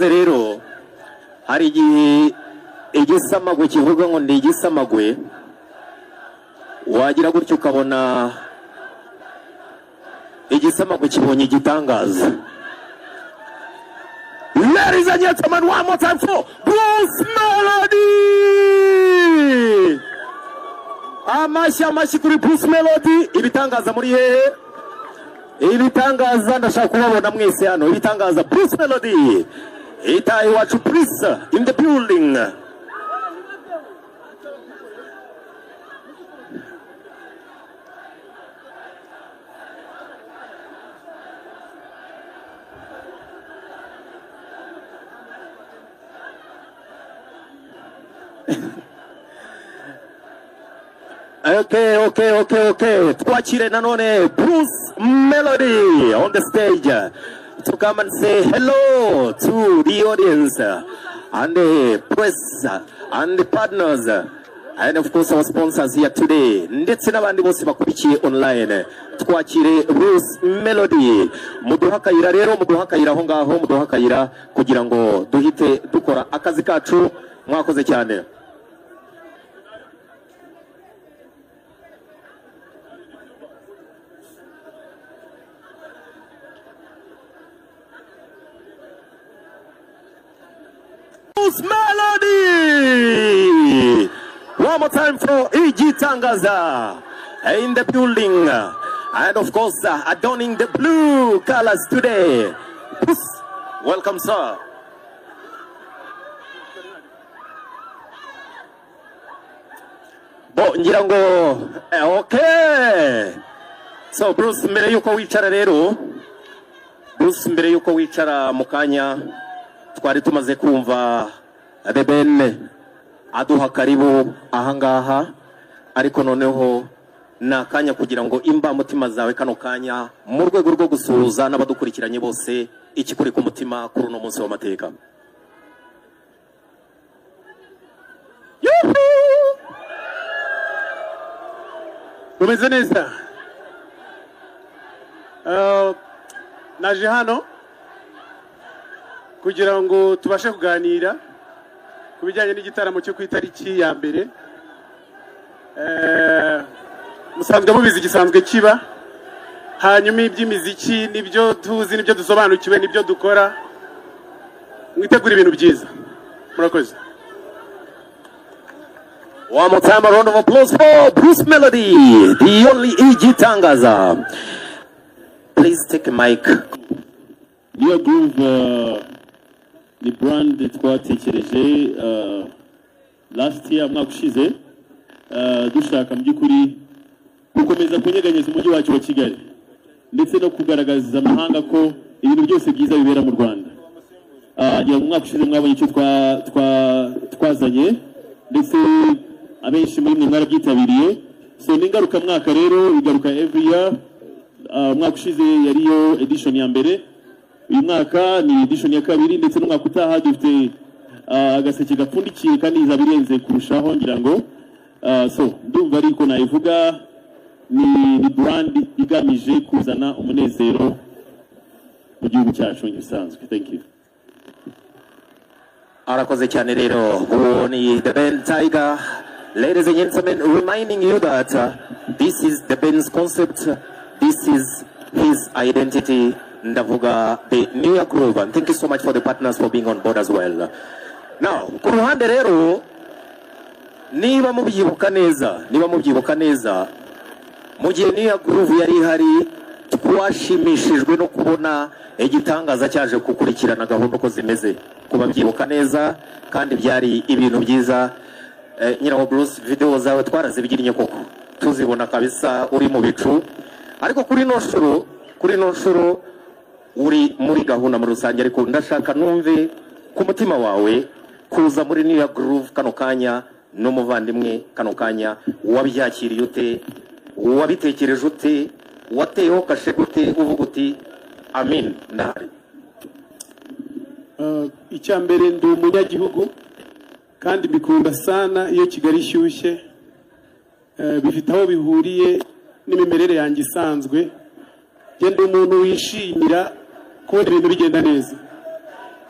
maze rero hari igihe igisamagwe kivuga ngo ndi igisamagwe wagira gutyo ukabona igisamagwe kibonye igitangaza. Ladies and gentlemen, one more time for Bruce Melody. Amashyi kuri Bruce Melody. Ibitangaza muri hehe? Ibitangaza ndashaka kubabona mwese hano. Ibitangaza Bruce Melody. Itahi wacu Prince in the building. Okay. Twachire nanone Bruce Melody on the stage to come and say hello to the audience and the press and the partners and of course our sponsors here today. Ndetse n'abandi bose bakurikiye online. Twachire Bruce Melody. Muduhakayira rero, muduhakayira aho ngaho, muduhakayira kugira ngo duhite dukora akazi kacu. Mwakoze cyane. Melody. One more time for E.G. Tangaza in the building, and of course adorning the blue colors today. Welcome, sir. Njirango. Okay. So Bruce, mbere yuko wicara rero, Bruce mbere yuko wicara mukanya twari tumaze kumva The Ben aduha karibu ahangaha, ariko noneho nakanya kugira ngo imba mutima zawe kano kanya mu rwego rwo gusuhuza n'abadukurikiranye bose ikikuri ku mutima kuri uno munsi w'amateka. Umeze neza? Naje hano kugira ngo tubashe kuganira ku bijyanye n'igitaramo cyo ku itariki ya mbere. Musanzwe mubizi gisanzwe kiba, hanyuma iby'imiziki nibyo tuzi, nibyo dusobanukiwe, nibyo dukora. Mwitegura ibintu byiza. Murakoze. One more time, a round of applause for Bruce Melody, the only E.G. Tangaza. Please take a mic. New Groove ni brand twatekereje last year mwaka ushize, dushaka mu by'ukuri gukomeza kunyeganyeza umujyi wacu wa Kigali ndetse no kugaragaza amahanga ko ibintu byose byiza bibera mu Rwanda. Mu mwaka ushize mwabonye icyo twazanye ndetse abenshi muri mwe mwarabyitabiriye. So n'ingaruka mwaka rero igaruka every year. Mwaka ushize yariyo edition ya mbere, uyu mwaka ni edition ya kabiri, ndetse n'umwaka utaha dufite agaseke gapfundikiye kandi izabirenze kurushaho ngira ngo. So ndumva ariko nayivuga ni brand igamije kuzana umunezero mu gihugu cyacu gisanzwe. Thank you. Arakoze cyane rero. Uwo ni The Ben Tiger. Ladies and gentlemen, reminding you that this is The Ben's concept, this is his identity. Ndavuga the New York Groove, and thank you so much for the partners for being on board as well. Now, ku ruhande rero, niba mubyibuka neza, mu gihe New York Groove yari ihari, twashimishijwe no kubona igitangaza cyaje gukurikirana gahunda uko zimeze. Kuba byibuka neza kandi byari ibintu byiza. Nyiraho Bruce, video zawe twarazibigiriye koko, tuzibona kabisa uri mu bicu, ariko kuri no nshuro uri muri gahunda muri rusange. Ariko ndashaka numve ku mutima wawe kuza muri New York Groove kano kanya n'umuvandimwe kano kanya, wabyakiriye ute, wabitekereje ute, wateyeho kashe gute, uvuga uti amin ndahari? Icya mbere ndi umunyagihugu kandi bikunda sana iyo Kigali ishyushye, bifite aho bihuriye n'imimerere yanjye isanzwe. Genda umuntu wishimira kubona ibintu bigenda neza.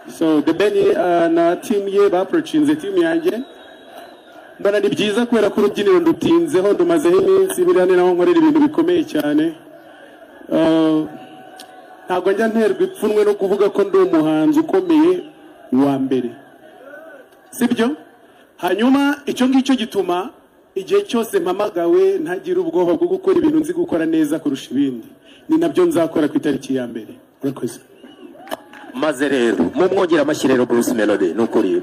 so The Ben na team ye baprocinze team yanjye mbona ni byiza kubera ko urubyiniro ndutinzeho ndumazeho iminsi biriya ni naho nkorera ibintu bikomeye cyane. Ntabwo njya nterwa ipfunwe no kuvuga ko ndi umuhanzi ukomeye wa mbere, sibyo? Hanyuma icyo ngicyo gituma igihe cyose mpamagawe ntagira ubwoba bwo gukora ibintu nzi gukora neza kurusha ibindi. Ni nabyo nzakora ku itariki ya mbere. Urakoze. Maze rero mumwongera amashyi rero Bruce Melody nukuri.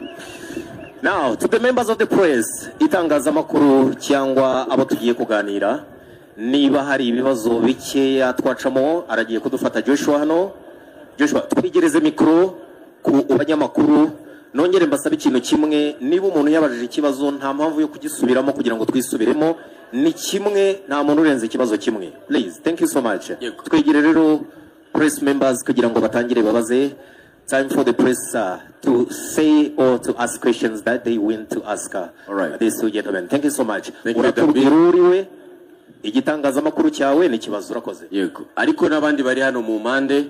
Now to the members of the press, itangazamakuru cyangwa abo tugiye kuganira, niba hari ibibazo bikeya twacamo aragiye kudufata Joshua hano. Joshua twigereze mikro ku banyamakuru. Nongere mbasaba ikintu kimwe, niba umuntu yabajije ikibazo nta mpamvu yo kugisubiramo kugira ngo twisubiremo, ni kimwe nta muntu urenze ikibazo kimwe. Please, thank you so much. Twigire rero press members kugira ngo batangire babaze. Time for the press to say or to ask questions that they want to ask. All right. These two gentlemen. Thank you so much. Uratubwiruriwe igitangazamakuru cyawe ni kibazo urakoze. Yego. Ariko nabandi bari hano mu mande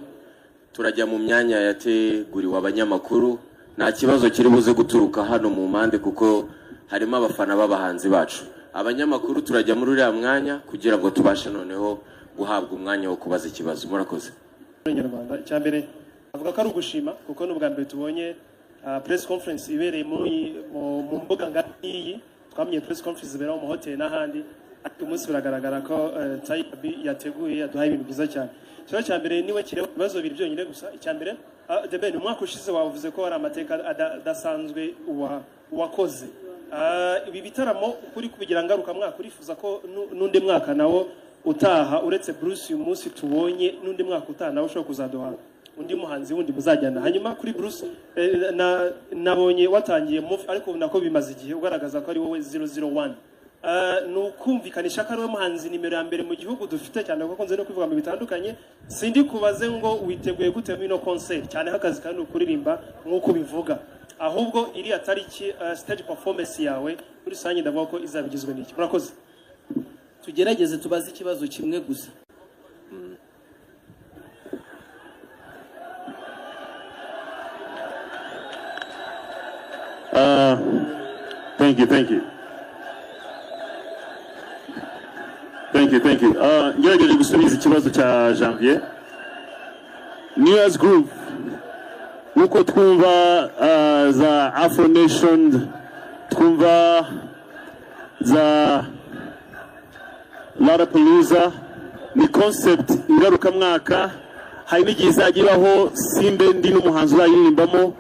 turajya mu myanya yateguriwe abanyamakuru. Nta kibazo kiri buze guturuka hano mu mande kuko harimo abafana b'abahanzi bacu. Abanyamakuru turajya muri uriya mwanya kugira ngo tubashe noneho guhabwa umwanya wo kubaza ikibazo. Murakoze. Abanyarwanda cyambere avuga ko ari ugushima kuko n'ubwa mbere tubonye press conference ibereye mu mbuga ngari. Twamenye press conference ibera mu hotel n'ahandi, ariko umunsi biragaragara ko Tayibi yateguye yaduhaye ibintu byiza cyane. Cyo cyambere niwe kireba ibibazo biri byonyine gusa. Icyambere The Ben umwaka ushize wavuze ko ari amateka adasanzwe wakoze. Ibi bitaramo kuri kubigira ngaruka mwaka urifuza ko n'undi mwaka nawo utaha uretse Bruce uyu munsi tubonye n'undi mwaka utaha nawo ushobora kuzaduha undi muhanzi wundi muzajyana. Hanyuma kuri Bruce nabonye watangiye move ariko nako bimaze igihe ugaragaza ko ari wowe 001. Nukumvikanisha ko ari wowe muhanzi nimero ya mbere mu gihugu dufite cyane kuko nze no kuvuga mu bitandukanye. Sindi kubaze ngo witeguye gute muri no concert cyane hakazi kandi ukuririmba nk'uko bivuga, ahubwo iri atariki stage performance yawe kuri sanyi ndavuga ko izabigizwe n'iki. Murakoze. Tugerageze tubaze ikibazo kimwe gusa. Thank you. Ngerageje gusubiza ikibazo cya Janvier. New Year's Groove. Nuko twumva za Afro Nation, twumva za Lollapalooza, ni concept ingaruka mwaka. Hari n'igihe izagiraho simbe ndi n'umuhanzi urayirimbamo,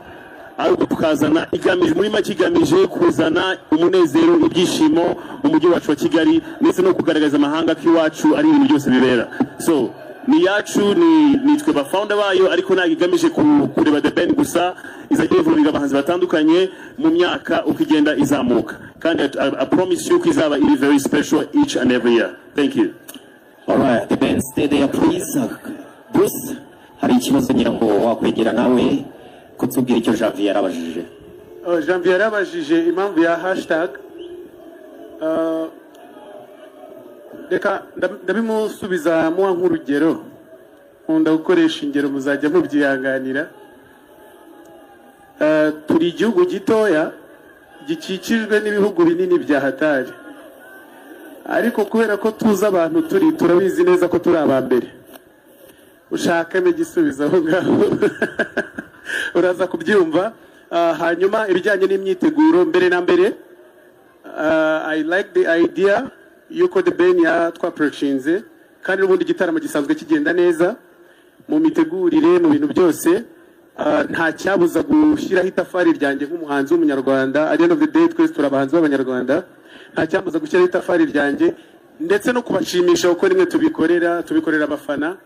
ariko tukazana igamije muri make igamije kuzana umunezero ibyishimo mu mujyi wacu wa Kigali ndetse no kugaragaza amahanga ko iwacu ari ibintu byose bibera. So ni yacu ni twe ba founder bayo, ariko ntabwo igamije kureba The Ben gusa, izajya ivurira abahanzi batandukanye mu myaka uko igenda izamuka, kandi I promise you ko izaba iri very special each and every year. Thank you. All right, The Ben, stay there please. Bruce, hari ikibazo ngira ngo wakwegera nawe kutubwira icyo Janvier yarabajije. Janvier yarabajije impamvu ya hashtag. Reka ndabimusubiza muwa nk'urugero, nkunda gukoresha ingero muzajya mubyihanganira. Turi igihugu gitoya gikikijwe n'ibihugu binini bya hatari, ariko kubera ko tuzi abantu turabizi neza ko turi abambere. Ushakame gisubiza aho ngaho uraza kubyumva. Hanyuma ibijyanye n'imyiteguro mbere na mbere, I like the idea yuko The Ben twaprochinze, kandi n'ubundi igitaramo gisanzwe kigenda neza mu mitegurire mu bintu byose. Nta cyabuza gushyiraho itafari ryanjye nk'umuhanzi w'umunyarwanda. At the end of the day twese turi abahanzi b'abanyarwanda. Nta cyabuza gushyiraho itafari ryanjye ndetse no kubashimisha kuko nimwe tubikorera abafana.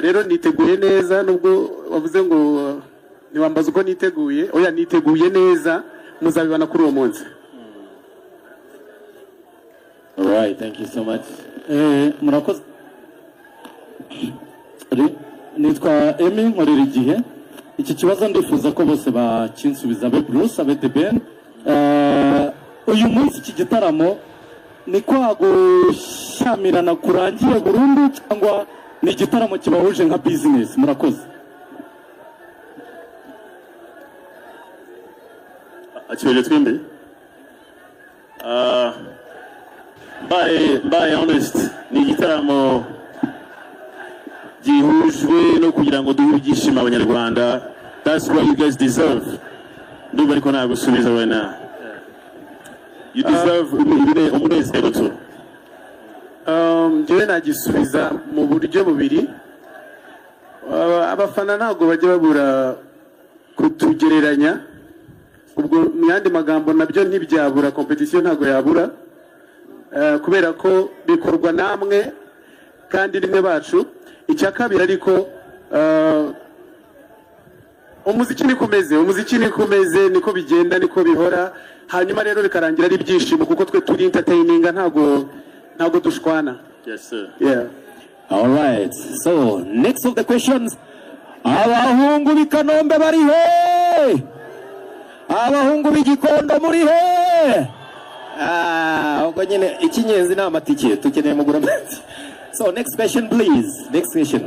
Rero niteguye neza, nubwo wavuze ngo niwambaza uko niteguye. Oya, niteguye neza, muzabibana kuri uwo munsi. All right, thank you so much. Murakoze. Nitwa Emi nkorera igihe. Iki kibazo ndifuza ko bose bakinsubiza, abe Bruce abe The Ben. Uyu munsi iki gitaramo ni kwa gushyamirana kurangiye burundu cyangwa ni igitaramo kibahuje nka business? Murakoze. akibaje twembe by honest ni igitaramo gihujwe no kugira ngo duhe ibyishimo abanyarwanda. That's what you guys deserve. Ndumva ariko nagusubiza wena you deserve umunezero tu. Njyewe nagisubiza mu buryo bubiri. Abafana ntabwo bajya babura kutugereranya, ubwo mu yandi magambo nabyo ntibyabura, competition ntabwo yabura, kubera ko bikorwa namwe kandi rimwe bacu. Icya kabiri ariko umuziki nikomeze niko bigenda niko bihora, hanyuma rero bikarangira ari ibyishimo kuko twe turi entertaining, ntabwo dushwana. Yes sir. Yeah. All right, so next of the questions, abahungu b'Ikanombe bari he? Abahungu b'Igikondo muri he? Ubwo nyine ikinyenzi ni amatike tukeneye mugura mati. So next question please. Next question.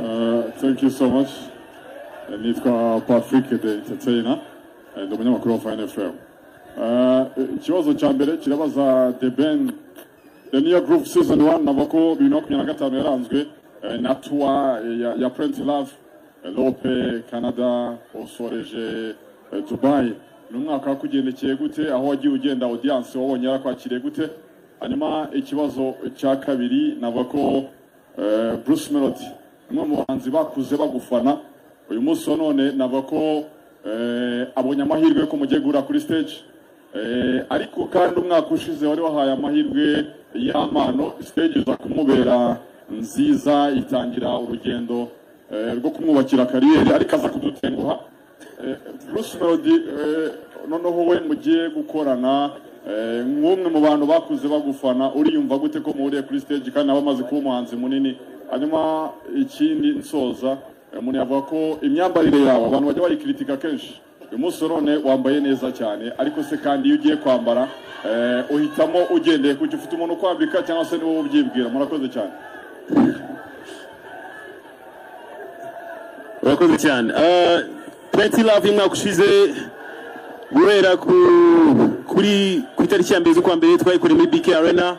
Thank you so much. Nitwa Patrick the entertainer and umunyamakuru wa Fine FM. Ikibazo cya mbere kirabaza The Ben, the New Group Season 1 nabako 2025 yaranzwe na tour ya Prince Love, Lope, Canada, osoreje Dubai. N'umwaka wakugendekeye gute, aho wagiye ugenda audience wabonye yarakwakiriye gute? Hanyuma ikibazo cya kabiri nabako Bruce Melody, umwe mu bahanzi bakuze bagufana, uyu munsi none nabako abonye amahirwe ko mugiye gura kuri stage, ariko kandi umwaka ushize wari wahaye amahirwe y'amano, stage za kumubera nziza, itangira urugendo rwo kumwubakira kariyeri, ariko aza kudutenguha. Bruce Melody noneho we mugiye gukorana nk'umwe mu bantu bakuze bagufana, uriyumva gute ko muhuriye kuri stage kandi abamaze kuba umuhanzi munini? Hanyuma ikindi nsoza, umuntu yavuga ko imyambarire yawe abantu bajya bayikritika kenshi, uyu munsi none wambaye neza cyane, ariko se kandi iyo ugiye kwambara uhitamo ugendeye kuki, ufite umuntu kwambika cyangwa se niwo ubyibwira? Murakoze cyane. Urakoze cyane. Plenty Love y'umwaka ushize guhera kuri itariki ya mbere z'ukwa mbere twayikoreye muri BK Arena,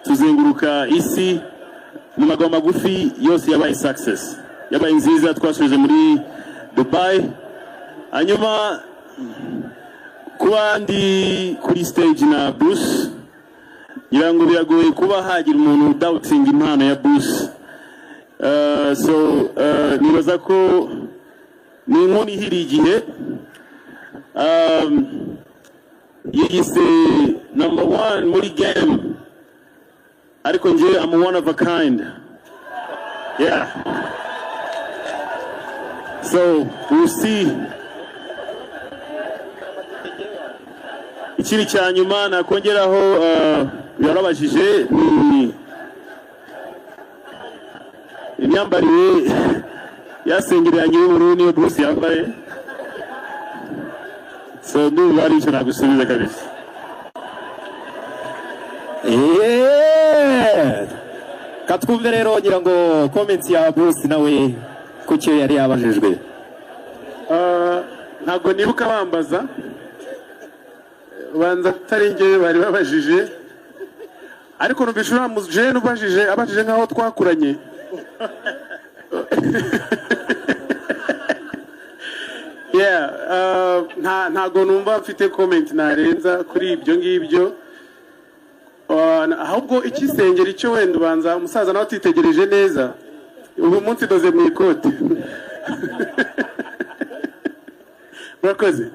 tuzenguruka isi mu magambo magufi yose yabaye success, yabaye nziza. Twasubije muri Dubai, hanyuma kuba ndi kuri stage na Bruce ngira ngo biragoye kuba hagira umuntu doubting impano ya Bruce. So nibaza ko ni inkoni ihiri igihe yigise #1 muri game, ariko nje I'm one of a kind. Yeah, so we'll see. Ikiri cya nyuma nakongeraho yarabajije ni imyambarire yasengeranye y'ubururu niyo Bruce yambaye, so ndumva ari icyo nagusubiza kabisa. Katwumve rero ngira ngo comments ya Bruce nawe kucyo yari yabajijwe. Ntabwo nibuka bambaza, ubanza atari njye bari babajije, ariko nubishura muje abajije nkaho twakuranye. Yeah, ntago numva mfite comment narenza kuri ibyo ngibyo. Ahubwo ikisengera icyo wenda ubanza umusaza nawe atitegereje neza, ubu munsi doze mu ikote. Murakoze.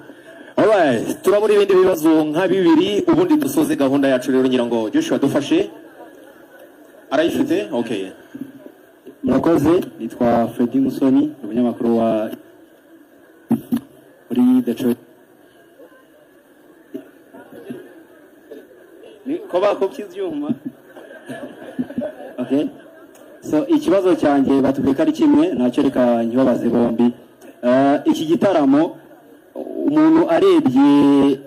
Alright, turabura ibindi bibazo nka bibiri ubundi dusoze gahunda yacu rero ngira ngo Joshua dufashe. Arayifite? Okay. Murakoze, nitwa Freddy Musoni, umunyamakuru wa muri Detroit. Ko bakobyuma. Okay. So ikibazo cyanjye batubweka ari kimwe, nacyo reka nkibabaze bombi. Iki gitaramo umuntu arebye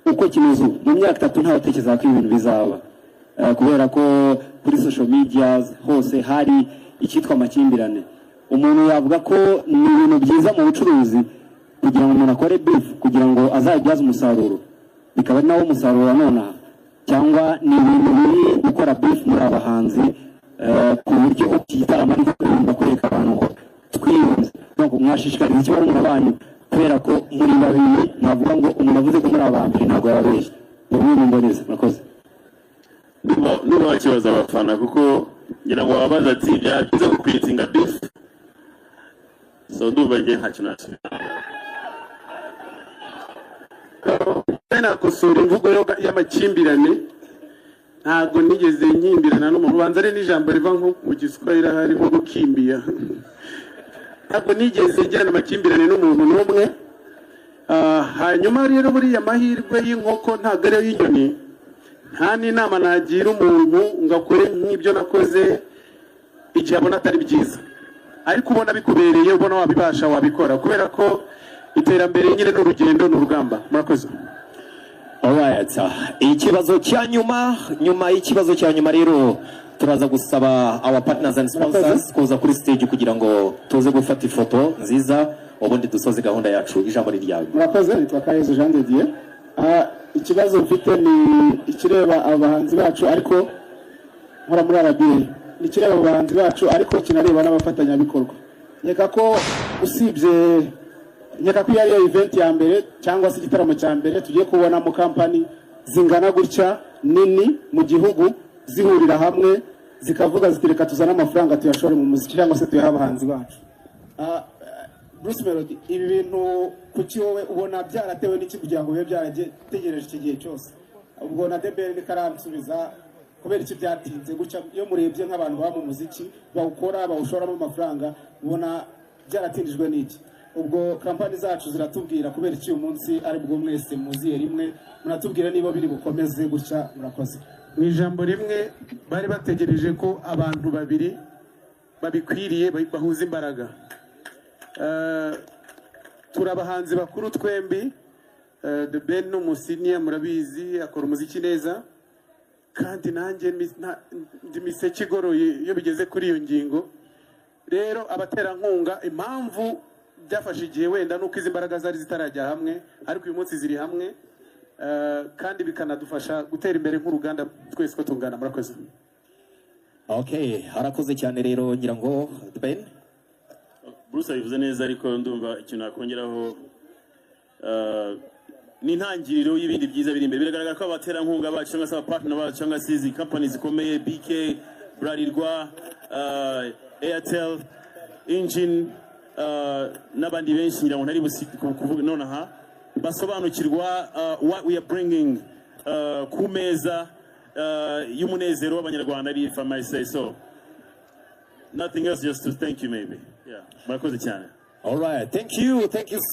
uko kimeze mu myaka 3 ntawe utekereza ko ibintu bizaba, kubera ko kuri social media hose hari icyitwa amakimbirane. Umuntu yavuga ko ni ibintu byiza mu bucuruzi kugira ngo umuntu akore beef kugira ngo azabyaze umusaruro, bikaba nawo umusaruro nonaha cyangwa ni ibintu biri gukora beef muri abahanzi ku buryo igitaramo ariko kwirinda kwereka abantu ngo twiyunze donc mwashishikariza ikibazo mu banyu kubera ko muri babiri navuga ngo umuntu avuze ko muri abambere ntabwo yabeshye mu mboneza murakoze nuba kibaza abafana kuko ngira ngo wabaza ati byagize gukwitinga beef so ndumva ngiye nta kintu nakosora imvugo y'amakimbirane ntabwo nigeze nkimbirana n'umuntu ubanza ari n'ijambo riva nko mu giswahili harimo gukimbiya ntabwo nigeze njyana amakimbirane n'umuntu n'umwe hanyuma rero buriya amahirwe y'inkoko ntabwo ariyo y'inyoni nta n'inama nagira umuntu ngo akore nk'ibyo nakoze igihe abona atari byiza ariko ubona bikubereye ubona wabibasha wabikora kubera ko iterambere nyine n'urugendo n'urugamba murakoze. Alright, ikibazo cya nyuma y'ikibazo cya nyuma rero turaza gusaba our partners and sponsors kuza kuri stage kugira ngo tuze gufata ifoto nziza ubundi dusoze gahunda yacu. Ijambo ryawe. Murakoze, nitwa Kayezu Jean de Dieu. Ikibazo mfite ni ikireba abahanzi bacu ariko nkora muri RBA. Nikireba abahanzi bacu ariko kinareba n'abafatanyabikorwa. Nyeka ko usibye nyaka ko yari event ya mbere cyangwa se igitaramo cya mbere tugiye kubona mu company zingana gutya nini mu gihugu zihurira hamwe zikavuga zitereka tuzana amafaranga tuyashore mu muziki cyangwa se tuyaha abahanzi bacu. Bruce Melody, ibi bintu kuki wowe ubona byaratewe n'iki kugira ngo bibe byarategereje iki gihe cyose? Ubwo na DBN karansubiza kubera iki byatinze gutya iyo murebye nk'abantu ba mu muziki bawukora bawushoramo amafaranga ubona byaratindijwe n'iki? Ubwo kampani zacu ziratubwira kubera iki uyu munsi ari bwo mwese muziye rimwe munatubwira niba biri bukomeze gutya murakoze. Mu ijambo rimwe bari bategereje ko abantu babiri babikwiriye bahuza imbaraga. Turabahanzi bakuru twembi, The Ben n'umusiniya murabizi akora umuziki neza kandi nanjye ndi miseke igoroye iyo bigeze kuri iyo ngingo. Rero abaterankunga impamvu byafashe igihe wenda nuko izi mbaraga zari zitarajya hamwe ariko uyu munsi ziri hamwe kandi bikanadufasha gutera imbere nk'uruganda twese ko tungana. Murakoze. Okay, harakoze cyane rero ngira ngo Ben Bruce abivuze neza ariko ndumva ikintu nakongeraho ni intangiriro y'ibindi byiza biri imbere. Biragaragara ko abaterankunga bacu cyangwa se abapartner bacu cyangwa se izi companies zikomeye BK, Bralirwa, Airtel, Engine n'abandi benshi ngira ngo ntari kuvuga nonaha basobanukirwa what we are bringing ku meza y'umunezero w'abanyarwanda ari if I might say so. Nothing else, just to thank you maybe. Yeah, murakoze cyane. All right, thank you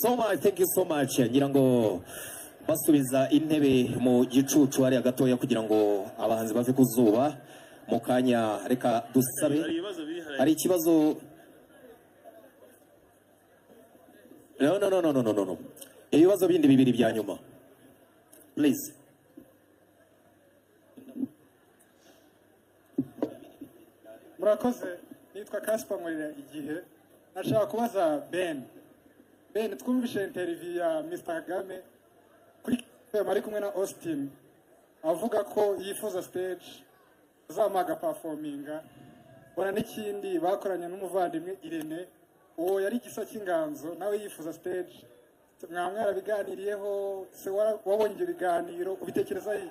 so much. Ngira ngo basubiza intebe mu gicucu hari agatoya kugira ngo abahanzi bave ku zuba mu kanya. Reka dusabe hari ikibazo. No. Ibibazo bindi bibiri bya nyuma. Please. Murakoze, nitwa Kaspa Murira igihe. Nashaka kubaza Ben, twumvishe interview ya Mr. Kagame kuri ari kumwe na Austin avuga ko yifuza stage azamaga performinga. Bona n'ikindi bakoranye n'umuvandimwe Irene uwo yari gisa cy'inganzo nawe yifuza stage. Mwamwara biganiriyeho se wabonye ibiganiro ubitekereza iki?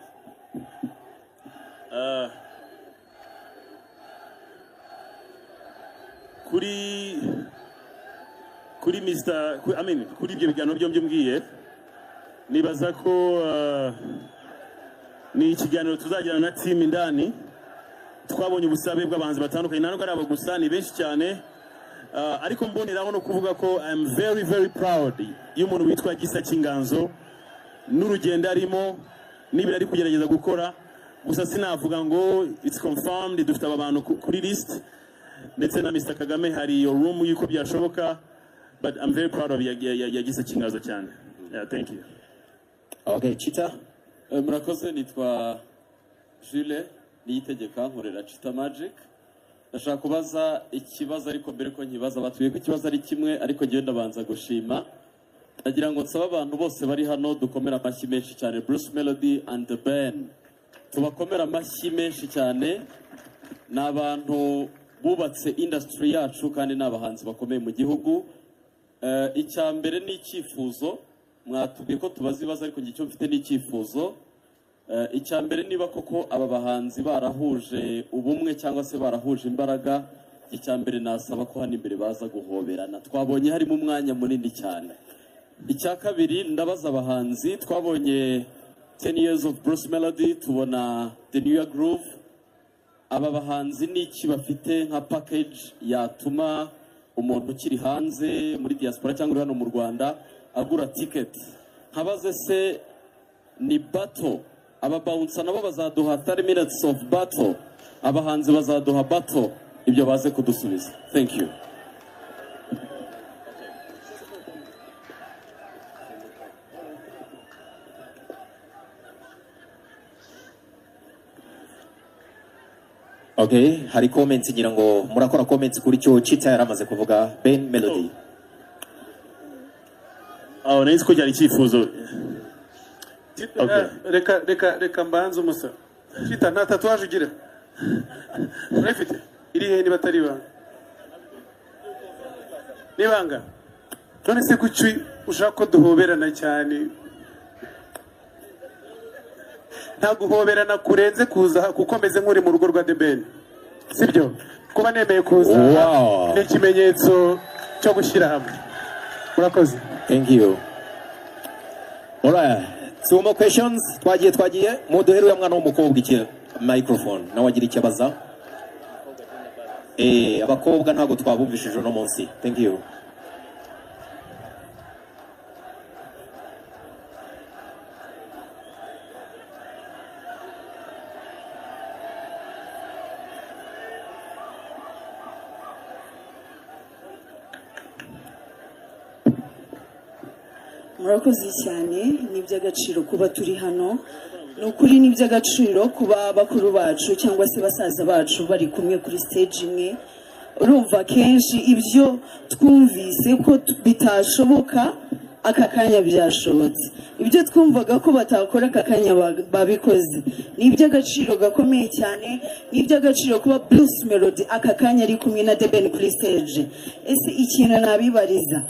kuri Mr. kuri ibyo biganiro byo mbwiye nibaza ko ni ikiganiro tuzagirana na team indani. Twabonye ubusabe bw'abanzi batandukanye ntabwo ari abo gusa ni benshi cyane ariko mboneraho no kuvuga ko I am very very proud y'umuntu witwa Gisa Kinganzo n'urugendo arimo n'ibiri ari kugerageza gukora. Gusa sinavuga ngo it's confirmed dufite abantu kuri list ndetse na Mr. Kagame hari your room yuko byashoboka, but I'm very proud of ya Gisa Kinganzo cyane. Yeah, thank you. Okay, Chita. Murakoze, nitwa Jules Niyitegeka nkorera Chita Magic. Ndashaka kubaza ikibazo ariko mbere ko nkibaza batuye ko ikibazo ari kimwe ariko genda banza gushima ndagira ngo nsaba abantu bose bari hano dukomera amashyi menshi cyane Bruce Melody and the band, tubakomera amashyi menshi cyane. Ni abantu bubatse industry yacu kandi ni abahanzi bakomeye mu gihugu. Icya mbere ni icyifuzo, mwatubwiye ko tubaza ibibazo ariko icyo mfite ni icyifuzo. Icya mbere niba koko aba bahanzi barahuje ubumwe cyangwa se barahuje imbaraga, icya mbere nasaba ko hano imbere baza guhoberana, twabonye harimo umwanya munini cyane. Icya kabiri ndabaza abahanzi, twabonye 10 years of Bruce Melody, tubona the New Year Groove. Aba bahanzi ni iki bafite nka package yatuma umuntu ukiri hanze muri diaspora cyangwa hano mu Rwanda agura ticket? Nkabaze se ni battle, aba bouncer nabo bazaduha 30 minutes of battle, abahanzi bazaduha battle? Ibyo baze kudusubiza. Thank you. Okay, hari comments ngira ngo murakora comments kuri cyo Chita yaramaze kuvuga Ben Melody. Nahise ko cyari icyifuzo. Reka mbanze umusa. Chita nta tatuwaje ugira. Urafite? Iri he niba atari banga? Nibanga. None se kuki ushaka ko duhoberana cyane? Nta guhoberana kurenze kuza kuko meze nk'uri mu rugo rwa The Ben. Sibyo? Kuba nemeye kuza ni ikimenyetso cyo gushyira hamwe. Murakoze. Thank you. Alright. Two more questions. Twagiye. Muduheru ya mwana w'umukobwa iki microphone. Nawe agira icyo abaza. Abakobwa ntago twabumvishije no munsi. Thank you. Murakoze cyane, ni iby'agaciro kuba turi hano. Ni ukuri ni iby'agaciro kuba bakuru bacu cyangwa se basaza bacu bari kumwe kuri stage imwe. Urumva kenshi ibyo twumvise ko bitashoboka aka kanya byashobotse, ibyo twumvaga ko batakora aka kanya babikoze. Ni iby'agaciro gakomeye cyane, ni iby'agaciro kuba Bruce Melody aka kanya ari kumwe na The Ben kuri stage. Ese ikintu nabibariza,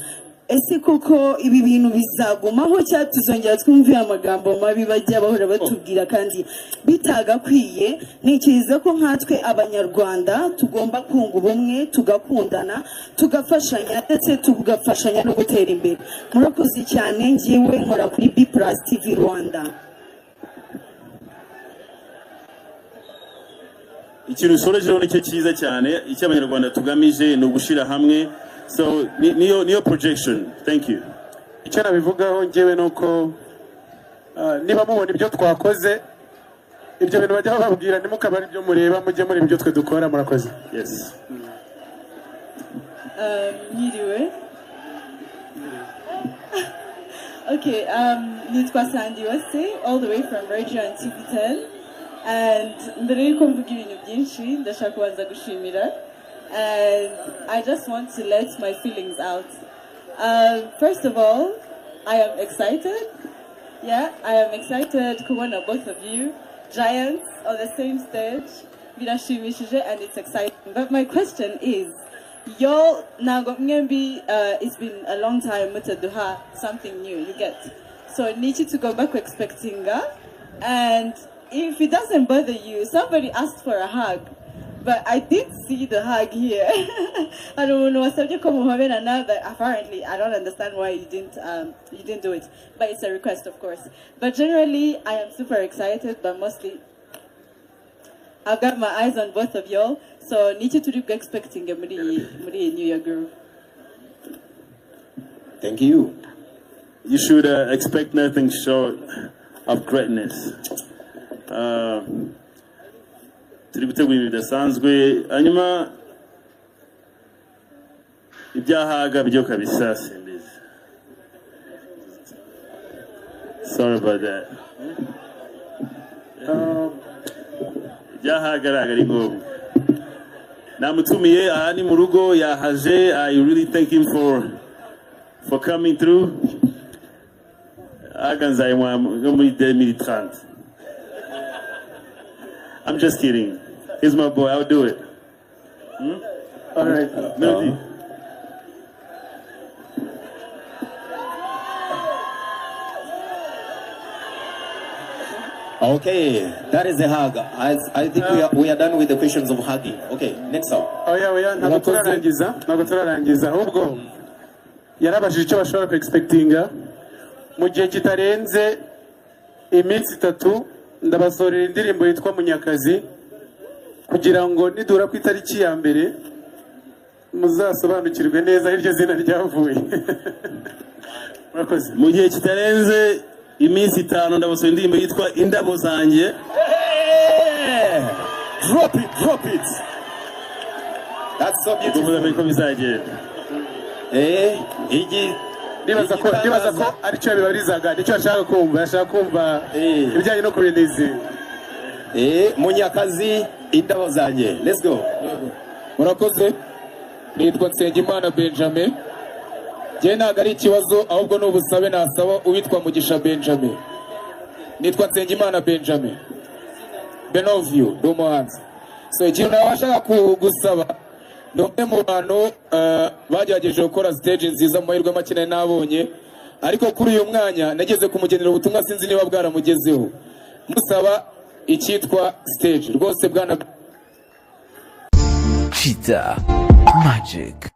ese koko ibi bintu bizagumaho cyangwa tuzongera twumviye amagambo mabi bajya bahora batubwira kandi bitagakwiye? Ntekereza ko nkatwe abanyarwanda tugomba kunga ubumwe, tugakundana, tugafashanya ndetse tugafashanya no gutera imbere. Murakoze cyane. Ngewe nkora kuri B+ TV Rwanda. Ikintu usorejeho nicyo cyiza cyane, icyo abanyarwanda tugamije ni ugushira hamwe. So niyo projection. Thank you. Icyo nabivugaho ngewe nuko niba mubona ibyo twakoze, ibyo bintu bajya bababwira nimukaba ari byo mureba, mujye muri ibyo twe dukora. Murakoze. Yes. Nyiriwe. Okay, nitwa Sandy Wase, all the way from Radio and TV10. And mbere yuko mvuga ibintu byinshi ndashaka kubanza gushimira. And I just want to let my feelings out. First of all, I am excited. Yeah, I am excited to one of both of you, giants on the same stage. Birashimishije and it's exciting. But my question is, y'all now it's been a long time mutaduha something new, you get. So need you to go back expecting her. And if it doesn't bother you, somebody asked for a hug. But I did see the hug here. I don't know what's subject come now, but apparently I don't understand why you didn't do it. But it's a request, of course. But generally, I am super excited. But mostly, I've got my eyes on both of y'all. So need you to be expecting a New Year groove. Thank you. You should expect nothing short of greatness. Turi gutegura ibintu bidasanzwe, hanyuma ibyahaga byo kabisa simbizi. Sorry about that. Ibyahaga ari ngombwa. Namutumiye aha ni mu rugo yahaje. I really thank him for coming through. aganzaye muri 2030. I'm just kidding. He's my boy. I'll do it. All right. Melody. Okay, that is a hug. I think we are done with the questions of hugging. Okay, next up. Oya ntabwo turarangiza ahubwo yarabashije icyo bashobora kuexpectinga mu gihe kitarenze iminsi 3 ndabasorera indirimbo yitwa Munyakazi kugira ngo nidura ku itariki ya mbere muzasobanukirwe neza iryo zina ryavuye. Murakoze. Mu gihe kitarenze iminsi 5 ndabasorera indirimbo yitwa Indabo Zanjye. Drop it. That's so beautiful. Nibaza ko ari cyo bibarizaga nicyo ashaka kumva ibijyanye no kurindiza. Munyakazi Indabo Zanjye. Let's go. Murakoze. Nitwa Nsengimana Benjamin. Jye ntabwo ari ikibazo ahubwo ni ubusabe nasaba uwitwa Mugisha Benjamin. Nitwa Nsengimana Benjamin. Benovio do muhanzi. So ikintu nabashaka kugusaba ni umwe mu bantu bagerageje gukora stage nziza mu mahirwe make nabonye, ariko kuri uyu mwanya nageze kumugenera ubutumwa sinzi niba bwaramugezeho. Musaba icyitwa stage rwose bwana Cheetah Magic.